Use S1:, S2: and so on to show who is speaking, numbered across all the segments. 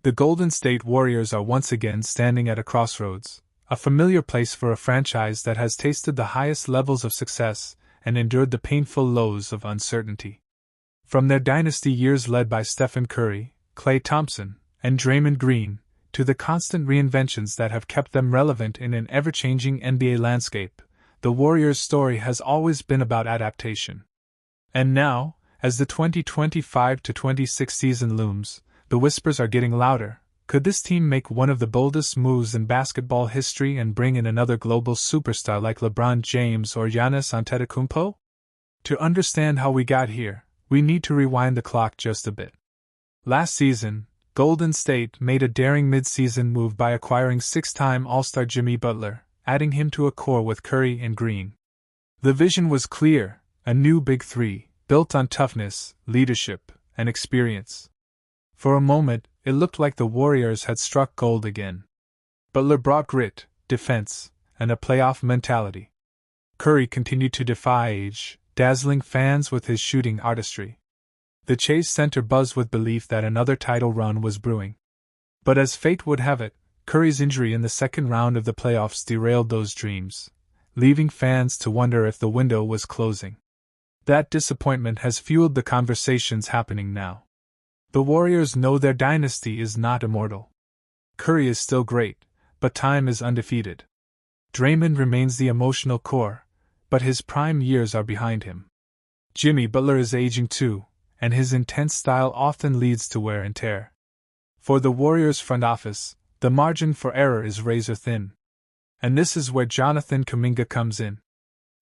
S1: The Golden State Warriors are once again standing at a crossroads, a familiar place for a franchise that has tasted the highest levels of success and endured the painful lows of uncertainty. From their dynasty years led by Stephen Curry, Klay Thompson, and Draymond Green, to the constant reinventions that have kept them relevant in an ever-changing NBA landscape, the Warriors' story has always been about adaptation. And now, as the 2025-26 season looms, the whispers are getting louder. Could this team make one of the boldest moves in basketball history and bring in another global superstar like LeBron James or Giannis Antetokounmpo? To understand how we got here, we need to rewind the clock just a bit. Last season, Golden State made a daring mid-season move by acquiring six-time All-Star Jimmy Butler, adding him to a core with Curry and Green. The vision was clear, a new Big Three, built on toughness, leadership, and experience. For a moment, it looked like the Warriors had struck gold again. Butler brought grit, defense, and a playoff mentality. Curry continued to defy age, dazzling fans with his shooting artistry. The Chase Center buzzed with belief that another title run was brewing. But as fate would have it, Curry's injury in the second round of the playoffs derailed those dreams, leaving fans to wonder if the window was closing. That disappointment has fueled the conversations happening now. The Warriors know their dynasty is not immortal. Curry is still great, but time is undefeated. Draymond remains the emotional core, but his prime years are behind him. Jimmy Butler is aging too, and his intense style often leads to wear and tear. For the Warriors front office, the margin for error is razor thin. And this is where Jonathan Kuminga comes in.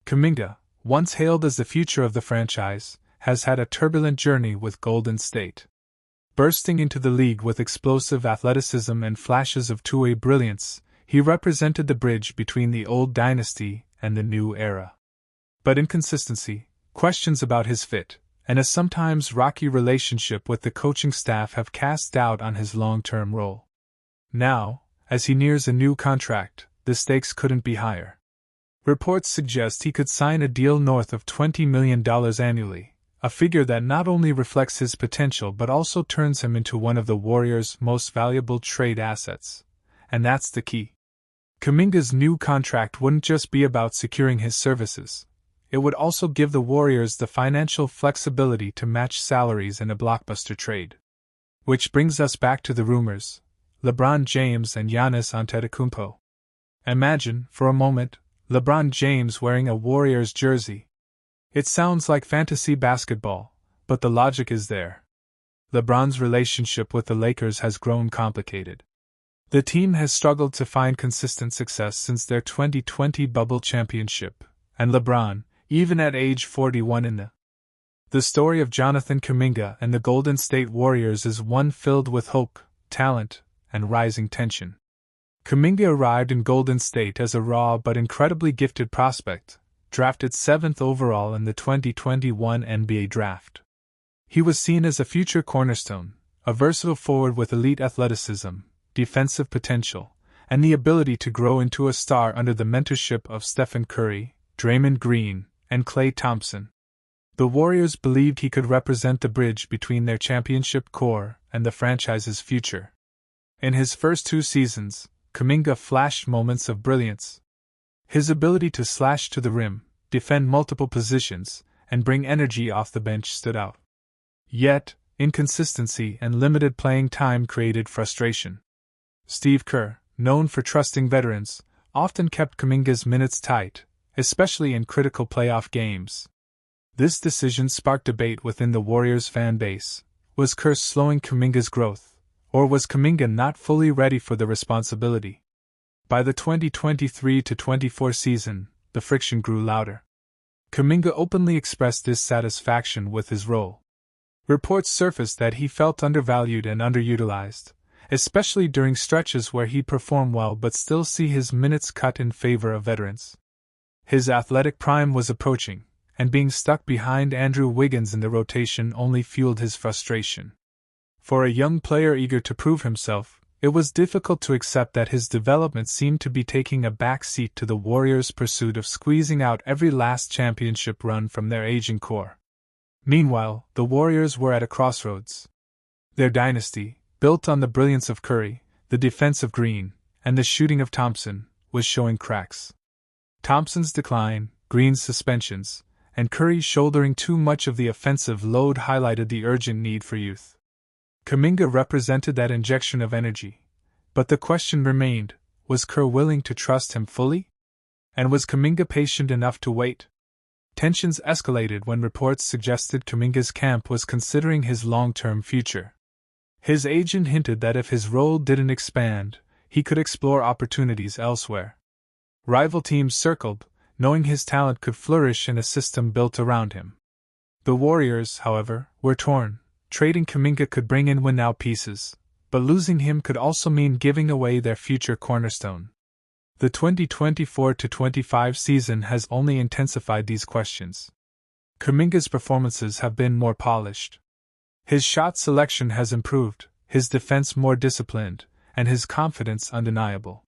S1: Kuminga, once hailed as the future of the franchise, has had a turbulent journey with Golden State. Bursting into the league with explosive athleticism and flashes of two-way brilliance, he represented the bridge between the old dynasty and the new era. But inconsistency, questions about his fit, and a sometimes rocky relationship with the coaching staff have cast doubt on his long-term role. Now, as he nears a new contract, the stakes couldn't be higher. Reports suggest he could sign a deal north of $20 million annually, a figure that not only reflects his potential but also turns him into one of the Warriors' most valuable trade assets. And that's the key. Kuminga's new contract wouldn't just be about securing his services. It would also give the Warriors the financial flexibility to match salaries in a blockbuster trade. Which brings us back to the rumors: LeBron James and Giannis Antetokounmpo. Imagine, for a moment, LeBron James wearing a Warriors jersey. It sounds like fantasy basketball, but the logic is there. LeBron's relationship with the Lakers has grown complicated. The team has struggled to find consistent success since their 2020 bubble championship, and LeBron, even at age 41 in the story of Jonathan Kuminga and the Golden State Warriors is one filled with hope, talent, and rising tension. Kuminga arrived in Golden State as a raw but incredibly gifted prospect, drafted 7th overall in the 2021 NBA Draft. He was seen as a future cornerstone, a versatile forward with elite athleticism, defensive potential, and the ability to grow into a star under the mentorship of Stephen Curry, Draymond Green, and Klay Thompson. The Warriors believed he could represent the bridge between their championship core and the franchise's future. In his first 2 seasons, Kuminga flashed moments of brilliance. His ability to slash to the rim, defend multiple positions, and bring energy off the bench stood out. Yet, inconsistency and limited playing time created frustration. Steve Kerr, known for trusting veterans, often kept Kuminga's minutes tight, especially in critical playoff games. This decision sparked debate within the Warriors fan base. Was Kerr slowing Kuminga's growth, or was Kuminga not fully ready for the responsibility? By the 2023-24 season, the friction grew louder. Kuminga openly expressed dissatisfaction with his role. Reports surfaced that he felt undervalued and underutilized, especially during stretches where he'd perform well but still see his minutes cut in favor of veterans. His athletic prime was approaching, and being stuck behind Andrew Wiggins in the rotation only fueled his frustration. For a young player eager to prove himself, it was difficult to accept that his development seemed to be taking a back seat to the Warriors' pursuit of squeezing out every last championship run from their aging core. Meanwhile, the Warriors were at a crossroads. Their dynasty, built on the brilliance of Curry, the defense of Green, and the shooting of Thompson, was showing cracks. Thompson's decline, Green's suspensions, and Curry shouldering too much of the offensive load highlighted the urgent need for youth. Kuminga represented that injection of energy. But the question remained, was Kerr willing to trust him fully? And was Kuminga patient enough to wait? Tensions escalated when reports suggested Kuminga's camp was considering his long-term future. His agent hinted that if his role didn't expand, he could explore opportunities elsewhere. Rival teams circled, knowing his talent could flourish in a system built around him. The Warriors, however, were torn. Trading Kuminga could bring in win-now pieces, but losing him could also mean giving away their future cornerstone. The 2024-25 season has only intensified these questions. Kuminga's performances have been more polished. His shot selection has improved, his defense more disciplined, and his confidence undeniable.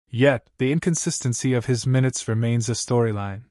S1: Yet, the inconsistency of his minutes remains a storyline.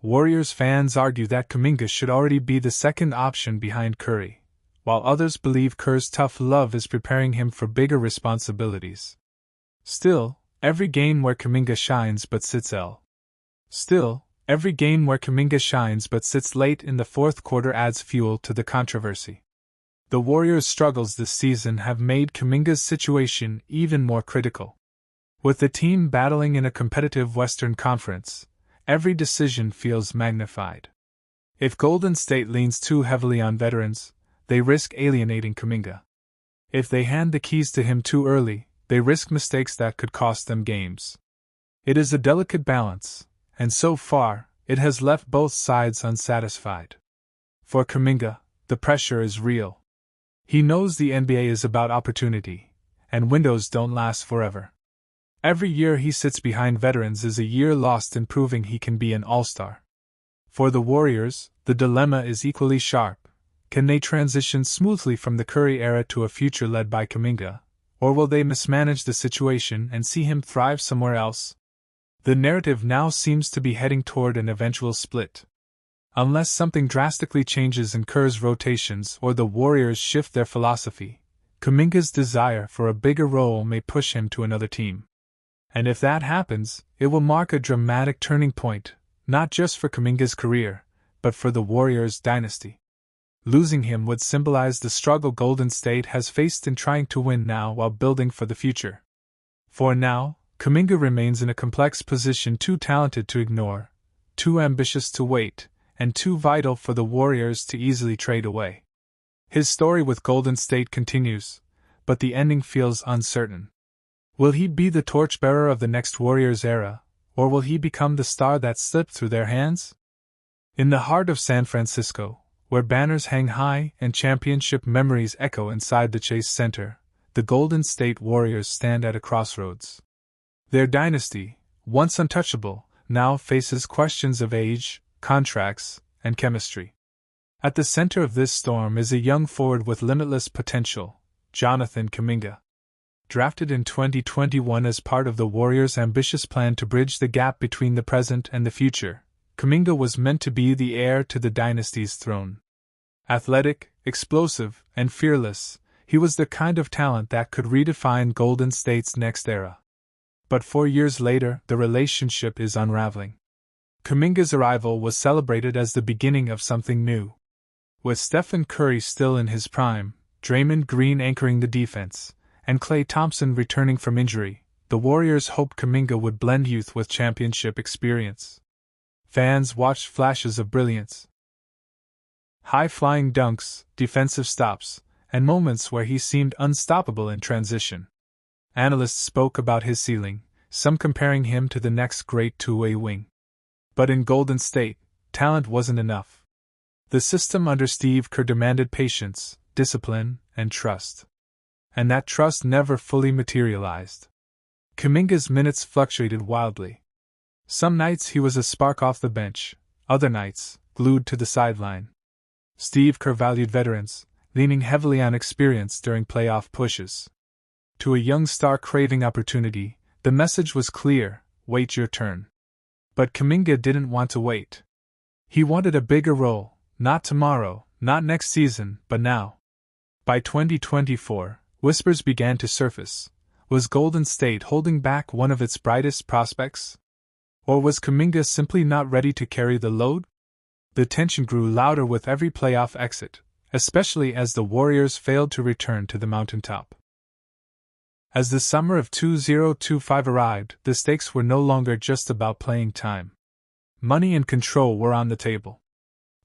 S1: Warriors fans argue that Kuminga should already be the second option behind Curry, while others believe Kerr's tough love is preparing him for bigger responsibilities. Still, every game where Kuminga shines but sits late in the fourth quarter adds fuel to the controversy. The Warriors' struggles this season have made Kuminga's situation even more critical. With the team battling in a competitive Western Conference, every decision feels magnified. If Golden State leans too heavily on veterans, they risk alienating Kuminga. If they hand the keys to him too early, they risk mistakes that could cost them games. It is a delicate balance, and so far, it has left both sides unsatisfied. For Kuminga, the pressure is real. He knows the NBA is about opportunity, and windows don't last forever. Every year he sits behind veterans is a year lost in proving he can be an all-star. For the Warriors, the dilemma is equally sharp. Can they transition smoothly from the Curry era to a future led by Kuminga, or will they mismanage the situation and see him thrive somewhere else? The narrative now seems to be heading toward an eventual split. Unless something drastically changes in Kerr's rotations or the Warriors shift their philosophy, Kuminga's desire for a bigger role may push him to another team. And if that happens, it will mark a dramatic turning point, not just for Kuminga's career, but for the Warriors' dynasty. Losing him would symbolize the struggle Golden State has faced in trying to win now while building for the future. For now, Kuminga remains in a complex position, too talented to ignore, too ambitious to wait, and too vital for the Warriors to easily trade away. His story with Golden State continues, but the ending feels uncertain. Will he be the torchbearer of the next Warriors era, or will he become the star that slipped through their hands? In the heart of San Francisco, where banners hang high and championship memories echo inside the Chase Center, the Golden State Warriors stand at a crossroads. Their dynasty, once untouchable, now faces questions of age, contracts, and chemistry. At the center of this storm is a young forward with limitless potential, Jonathan Kuminga. Drafted in 2021 as part of the Warriors' ambitious plan to bridge the gap between the present and the future, Kuminga was meant to be the heir to the dynasty's throne. Athletic, explosive, and fearless, he was the kind of talent that could redefine Golden State's next era. But 4 years later, the relationship is unraveling. Kuminga's arrival was celebrated as the beginning of something new. With Stephen Curry still in his prime, Draymond Green anchoring the defense, and Klay Thompson returning from injury, the Warriors hoped Kuminga would blend youth with championship experience. Fans watched flashes of brilliance. High-flying dunks, defensive stops, and moments where he seemed unstoppable in transition. Analysts spoke about his ceiling, some comparing him to the next great two-way wing. But in Golden State, talent wasn't enough. The system under Steve Kerr demanded patience, discipline, and trust. And that trust never fully materialized. Kuminga's minutes fluctuated wildly. Some nights he was a spark off the bench, other nights, glued to the sideline. Steve Kerr valued veterans, leaning heavily on experience during playoff pushes. To a young star craving opportunity, the message was clear: wait your turn. But Kuminga didn't want to wait. He wanted a bigger role, not tomorrow, not next season, but now. By 2024, whispers began to surface. Was Golden State holding back one of its brightest prospects? Or was Kuminga simply not ready to carry the load? The tension grew louder with every playoff exit, especially as the Warriors failed to return to the mountaintop. As the summer of 2025 arrived, the stakes were no longer just about playing time. Money and control were on the table.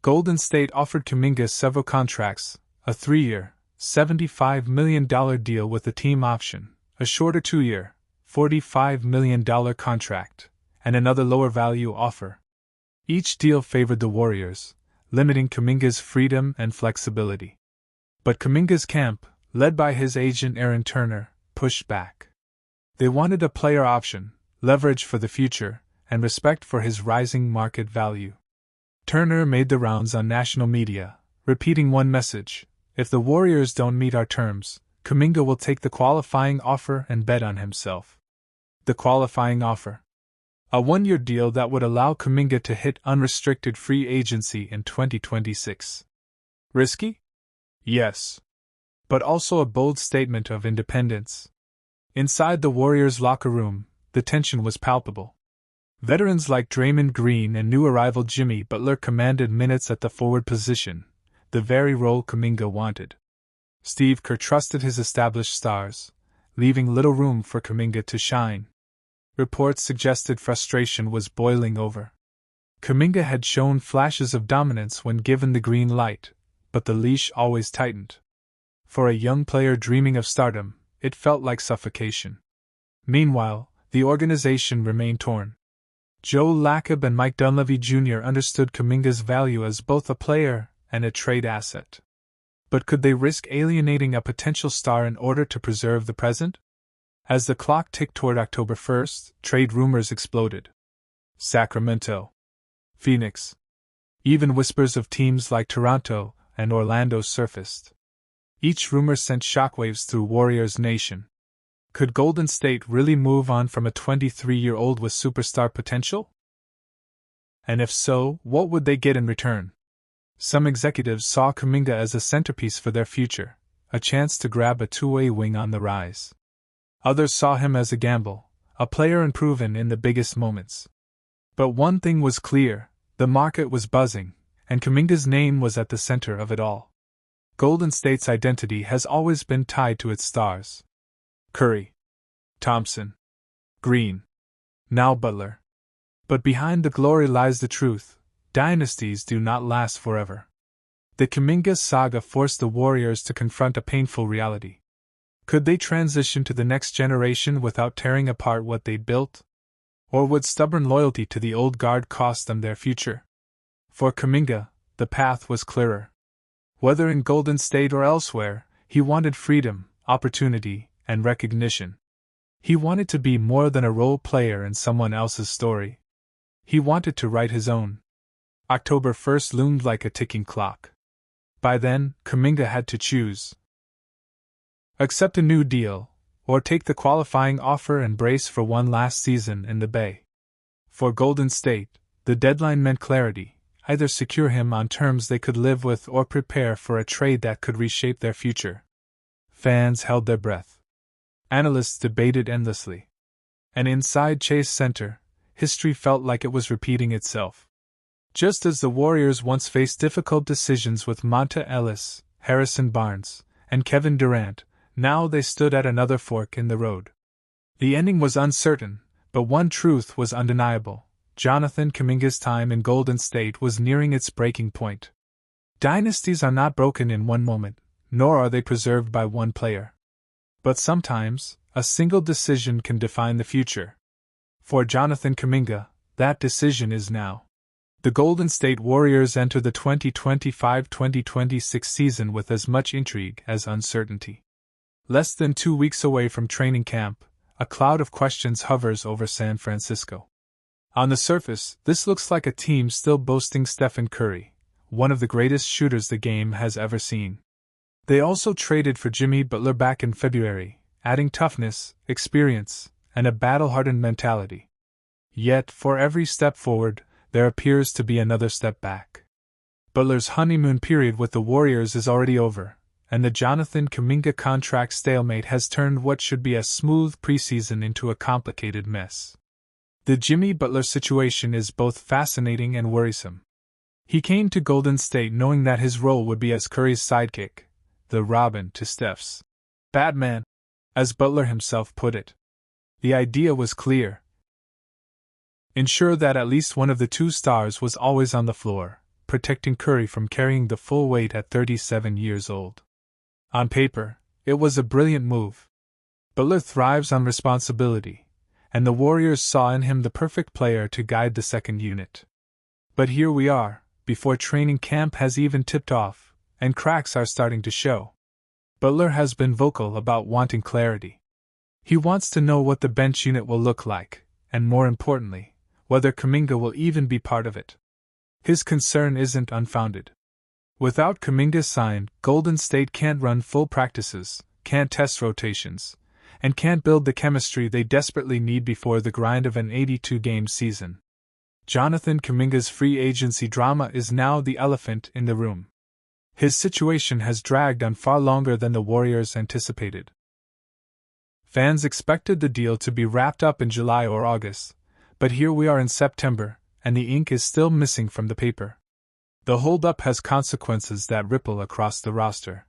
S1: Golden State offered Kuminga several contracts, a 3-year, $75 million deal with a team option, a shorter 2-year, $45 million contract, and another lower-value offer. Each deal favored the Warriors, limiting Kuminga's freedom and flexibility. But Kuminga's camp, led by his agent Aaron Turner, pushed back. They wanted a player option, leverage for the future, and respect for his rising market value. Turner made the rounds on national media, repeating one message: if the Warriors don't meet our terms, Kuminga will take the qualifying offer and bet on himself. The qualifying offer: a 1-year deal that would allow Kuminga to hit unrestricted free agency in 2026. Risky? Yes. But also a bold statement of independence. Inside the Warriors' locker room, the tension was palpable. Veterans like Draymond Green and new arrival Jimmy Butler commanded minutes at the forward position, the very role Kuminga wanted. Steve Kerr trusted his established stars, leaving little room for Kuminga to shine. Reports suggested frustration was boiling over. Kuminga had shown flashes of dominance when given the green light, but the leash always tightened. For a young player dreaming of stardom, it felt like suffocation. Meanwhile, the organization remained torn. Joe Lacob and Mike Dunleavy Jr. understood Kuminga's value as both a player and a trade asset. But could they risk alienating a potential star in order to preserve the present? As the clock ticked toward October 1st, trade rumors exploded. Sacramento, Phoenix. Even whispers of teams like Toronto and Orlando surfaced. Each rumor sent shockwaves through Warriors Nation. Could Golden State really move on from a 23-year-old with superstar potential? And if so, what would they get in return? Some executives saw Kuminga as a centerpiece for their future, a chance to grab a two-way wing on the rise. Others saw him as a gamble, a player unproven in the biggest moments. But one thing was clear: the market was buzzing, and Kuminga's name was at the center of it all. Golden State's identity has always been tied to its stars. Curry, Thompson, Green, now Butler. But behind the glory lies the truth: dynasties do not last forever. The Kuminga saga forced the Warriors to confront a painful reality. Could they transition to the next generation without tearing apart what they'd built? Or would stubborn loyalty to the old guard cost them their future? For Kuminga, the path was clearer. Whether in Golden State or elsewhere, he wanted freedom, opportunity, and recognition. He wanted to be more than a role player in someone else's story. He wanted to write his own. October 1st loomed like a ticking clock. By then, Kuminga had to choose. Accept a new deal, or take the qualifying offer and brace for one last season in the Bay. For Golden State, the deadline meant clarity: either secure him on terms they could live with or prepare for a trade that could reshape their future. Fans held their breath. Analysts debated endlessly. And inside Chase Center, history felt like it was repeating itself. Just as the Warriors once faced difficult decisions with Monta Ellis, Harrison Barnes, and Kevin Durant, now they stood at another fork in the road. The ending was uncertain, but one truth was undeniable: Jonathan Kuminga's time in Golden State was nearing its breaking point. Dynasties are not broken in one moment, nor are they preserved by one player. But sometimes, a single decision can define the future. For Jonathan Kuminga, that decision is now. The Golden State Warriors enter the 2025-2026 season with as much intrigue as uncertainty. Less than 2 weeks away from training camp, a cloud of questions hovers over San Francisco. On the surface, this looks like a team still boasting Stephen Curry, one of the greatest shooters the game has ever seen. They also traded for Jimmy Butler back in February, adding toughness, experience, and a battle-hardened mentality. Yet, for every step forward, there appears to be another step back. Butler's honeymoon period with the Warriors is already over, and the Jonathan Kuminga contract stalemate has turned what should be a smooth preseason into a complicated mess. The Jimmy Butler situation is both fascinating and worrisome. He came to Golden State knowing that his role would be as Curry's sidekick, the Robin to Steph's Batman, as Butler himself put it. The idea was clear. Ensure that at least one of the two stars was always on the floor, protecting Curry from carrying the full weight at 37 years old. On paper, it was a brilliant move. Butler thrives on responsibility, and the Warriors saw in him the perfect player to guide the second unit. But here we are, before training camp has even tipped off, and cracks are starting to show. Butler has been vocal about wanting clarity. He wants to know what the bench unit will look like, and more importantly, whether Kuminga will even be part of it. His concern isn't unfounded. Without Kuminga signed, Golden State can't run full practices, can't test rotations, and can't build the chemistry they desperately need before the grind of an 82-game season. Jonathan Kuminga's free agency drama is now the elephant in the room. His situation has dragged on far longer than the Warriors anticipated. Fans expected the deal to be wrapped up in July or August, but here we are in September, and the ink is still missing from the paper. The holdup has consequences that ripple across the roster.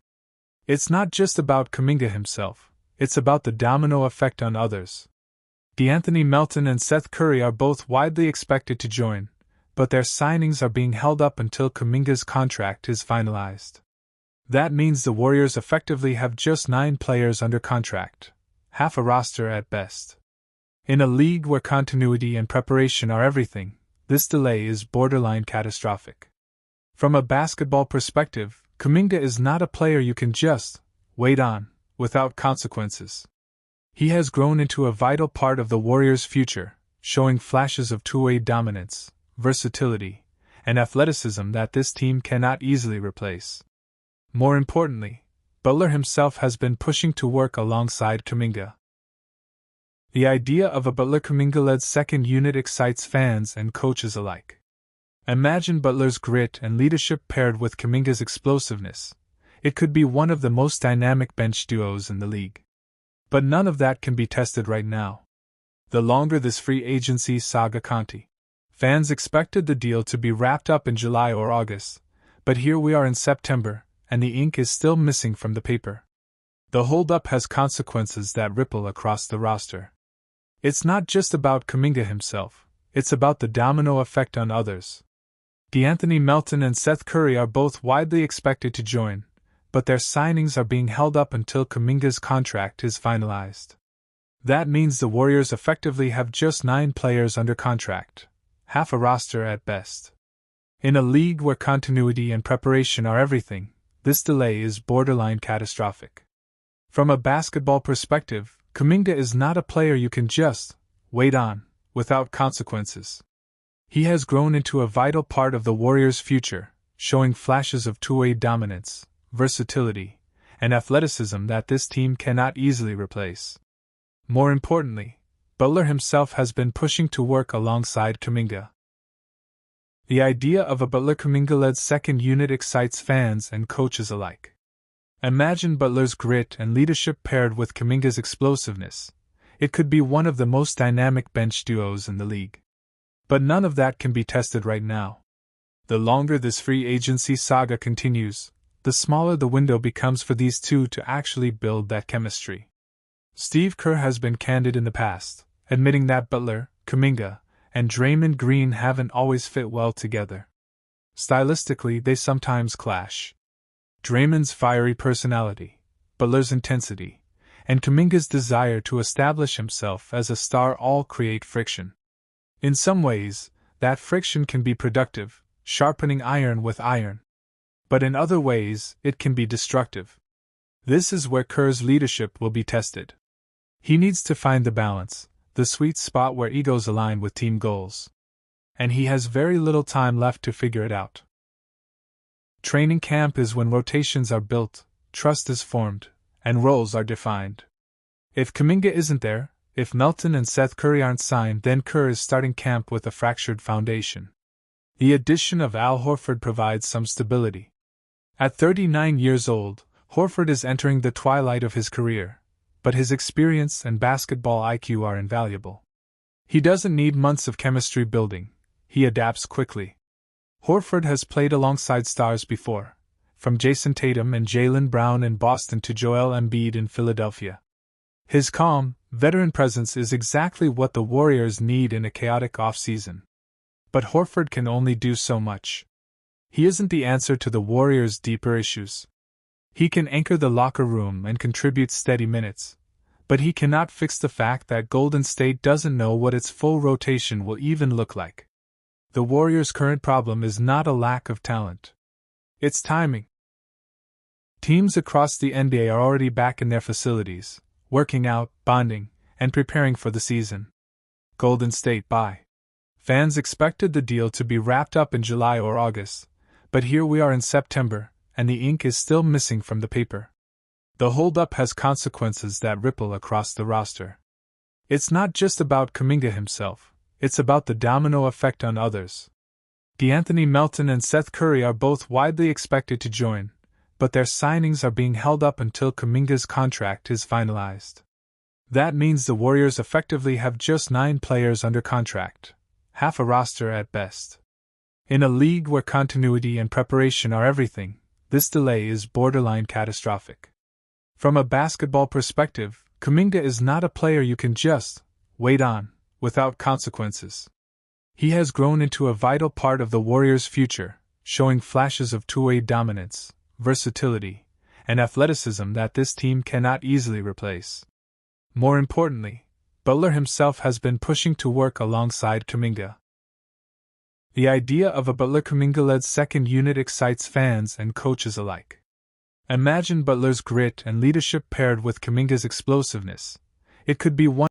S1: It's not just about Kuminga himself, it's about the domino effect on others. DeAnthony Melton and Seth Curry are both widely expected to join, but their signings are being held up until Kuminga's contract is finalized. That means the Warriors effectively have just 9 players under contract, half a roster at best. In a league where continuity and preparation are everything, this delay is borderline catastrophic. From a basketball perspective, Kuminga is not a player you can just wait on without consequences. He has grown into a vital part of the Warriors' future, showing flashes of two-way dominance, versatility, and athleticism that this team cannot easily replace. More importantly, Butler himself has been pushing to work alongside Kuminga. The idea of a Butler-Kuminga-led second unit excites fans and coaches alike. Imagine Butler's grit and leadership paired with Kuminga's explosiveness. It could be one of the most dynamic bench duos in the league. But none of that can be tested right now. The longer this free agency saga continues, fans expected the deal to be wrapped up in July or August, but here we are in September, and the ink is still missing from the paper. The holdup has consequences that ripple across the roster. It's not just about Kuminga himself, it's about the domino effect on others. DeAnthony Melton and Seth Curry are both widely expected to join, but their signings are being held up until Kuminga's contract is finalized. That means the Warriors effectively have just 9 players under contract, half a roster at best. In a league where continuity and preparation are everything, this delay is borderline catastrophic. From a basketball perspective, Kuminga is not a player you can just wait on without consequences. He has grown into a vital part of the Warriors' future, showing flashes of two-way dominance, versatility, and athleticism that this team cannot easily replace. More importantly, Butler himself has been pushing to work alongside Kuminga. The idea of a Butler-Kuminga-led second unit excites fans and coaches alike. Imagine Butler's grit and leadership paired with Kuminga's explosiveness. It could be one of the most dynamic bench duos in the league. But none of that can be tested right now. The longer this free agency saga continues, the smaller the window becomes for these two to actually build that chemistry. Steve Kerr has been candid in the past, admitting that Butler, Kuminga, and Draymond Green haven't always fit well together. Stylistically, they sometimes clash. Draymond's fiery personality, Butler's intensity, and Kuminga's desire to establish himself as a star all create friction. In some ways, that friction can be productive, sharpening iron with iron. But in other ways, it can be destructive. This is where Kerr's leadership will be tested. He needs to find the balance, the sweet spot where egos align with team goals. And he has very little time left to figure it out. Training camp is when rotations are built, trust is formed, and roles are defined. If Kuminga isn't there, if Melton and Seth Curry aren't signed, then Kerr is starting camp with a fractured foundation. The addition of Al Horford provides some stability. At 39 years old, Horford is entering the twilight of his career, but his experience and basketball IQ are invaluable. He doesn't need months of chemistry building, he adapts quickly. Horford has played alongside stars before, from Jason Tatum and Jaylen Brown in Boston to Joel Embiid in Philadelphia. His calm, veteran presence is exactly what the Warriors need in a chaotic offseason. But Horford can only do so much. He isn't the answer to the Warriors' deeper issues. He can anchor the locker room and contribute steady minutes, but he cannot fix the fact that Golden State doesn't know what its full rotation will even look like. The Warriors' current problem is not a lack of talent. It's timing. Teams across the NBA are already back in their facilities, working out, bonding, and preparing for the season. Golden State bye. Fans expected the deal to be wrapped up in July or August, but here we are in September, and the ink is still missing from the paper. The holdup has consequences that ripple across the roster. It's not just about Kuminga himself, it's about the domino effect on others. DeAnthony Melton and Seth Curry are both widely expected to join, but their signings are being held up until Kuminga's contract is finalized. That means the Warriors effectively have just 9 players under contract, half a roster at best. In a league where continuity and preparation are everything, this delay is borderline catastrophic. From a basketball perspective, Kuminga is not a player you can just wait on without consequences. He has grown into a vital part of the Warriors' future, showing flashes of two-way dominance, versatility, and athleticism that this team cannot easily replace. More importantly, Butler himself has been pushing to work alongside Kuminga. The idea of a Butler-Kuminga-led second unit excites fans and coaches alike. Imagine Butler's grit and leadership paired with Kuminga's explosiveness. It could be one